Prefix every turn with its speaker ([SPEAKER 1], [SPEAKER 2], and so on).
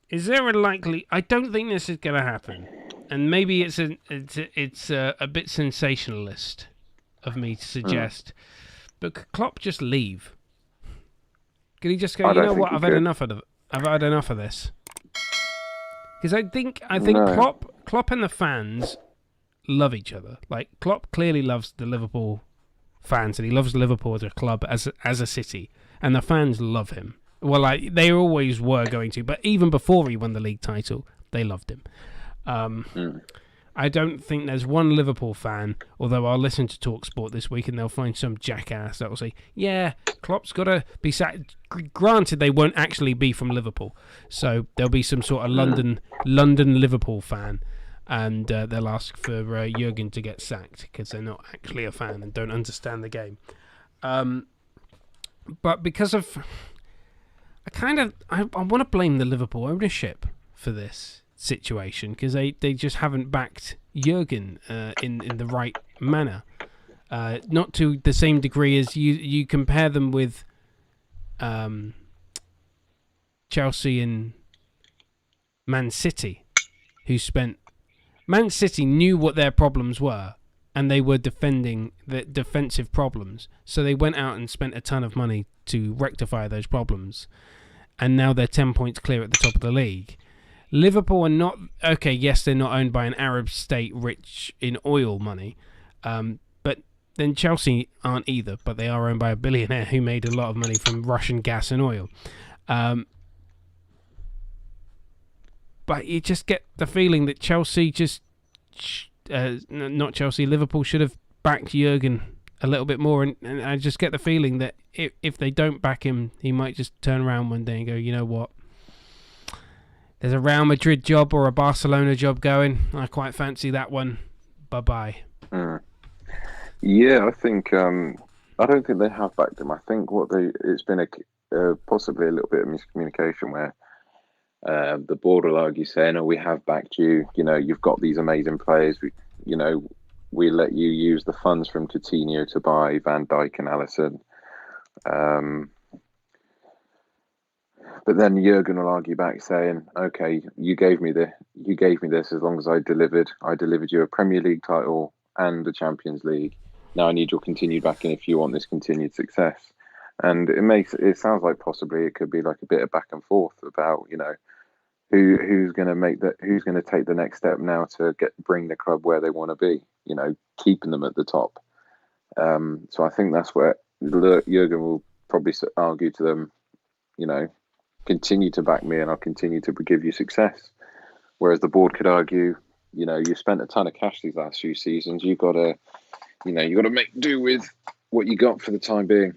[SPEAKER 1] Is there a likely? I don't think this is going to happen, and maybe it's a bit sensationalist of me to
[SPEAKER 2] Mm.
[SPEAKER 1] suggest. But could Klopp just leave? Could he just go?
[SPEAKER 2] I
[SPEAKER 1] You
[SPEAKER 2] don't
[SPEAKER 1] know
[SPEAKER 2] think
[SPEAKER 1] what?
[SPEAKER 2] he
[SPEAKER 1] I've had
[SPEAKER 2] could.
[SPEAKER 1] enough of. I've had enough of this. Because I think
[SPEAKER 2] No.
[SPEAKER 1] Klopp and the fans love each other. Like Klopp clearly loves the Liverpool fans, and he loves Liverpool as a club, as a city, and the fans love him. Well, like they always were going to, but even before he won the league title, they loved him. Um,
[SPEAKER 2] Mm.
[SPEAKER 1] I don't think there's one Liverpool fan, although I'll listen to TalkSport this week and they'll find some jackass that will say, yeah, Klopp's got to be Granted, they won't actually be from Liverpool. So there'll be some sort of
[SPEAKER 2] Mm.
[SPEAKER 1] London Liverpool fan, and they'll ask for Jurgen to get sacked because they're not actually a fan and don't understand the game. But because of. I want to blame the Liverpool ownership for this situation because they just haven't backed Jurgen in the right manner. Not to the same degree as you compare them with Chelsea and Man City, who spent Man City knew what their problems were, and they were defending the defensive problems, so they went out and spent a ton of money to rectify those problems, and now they're 10 points clear at the top of the league. Liverpool are not okay. Yes, they're not owned by an Arab state rich in oil money, but then Chelsea aren't either. But they are owned by a billionaire who made a lot of money from Russian gas and oil. But you just get the feeling that Chelsea not Chelsea, Liverpool should have backed Jurgen a little bit more, and I just get the feeling that if they don't back him, he might just turn around one day and go, you know what? There's a Real Madrid job or a Barcelona job going. I quite fancy that one. Bye bye.
[SPEAKER 2] Mm. Yeah, I think I don't think they have backed him. I think it's been possibly a little bit of miscommunication where the board will argue saying, "Oh, we have backed you. You know, you've got these amazing players. We let you use the funds from Coutinho to buy Van Dijk and Alisson." Um, but then Jurgen will argue back saying, "Okay, you gave me this as long as I delivered. I delivered you a Premier League title and a Champions League. Now I need your continued backing if you want this continued success." And it sounds like possibly it could be like a bit of back and forth about who's going to who's going to take the next step now to bring the club where they want to be, keeping them at the top. So I think that's where Jurgen will probably argue to them, you know continue to back me and I'll continue to give you success. Whereas the board could argue, you spent a ton of cash these last few seasons, you got to make do with what you got for the time being.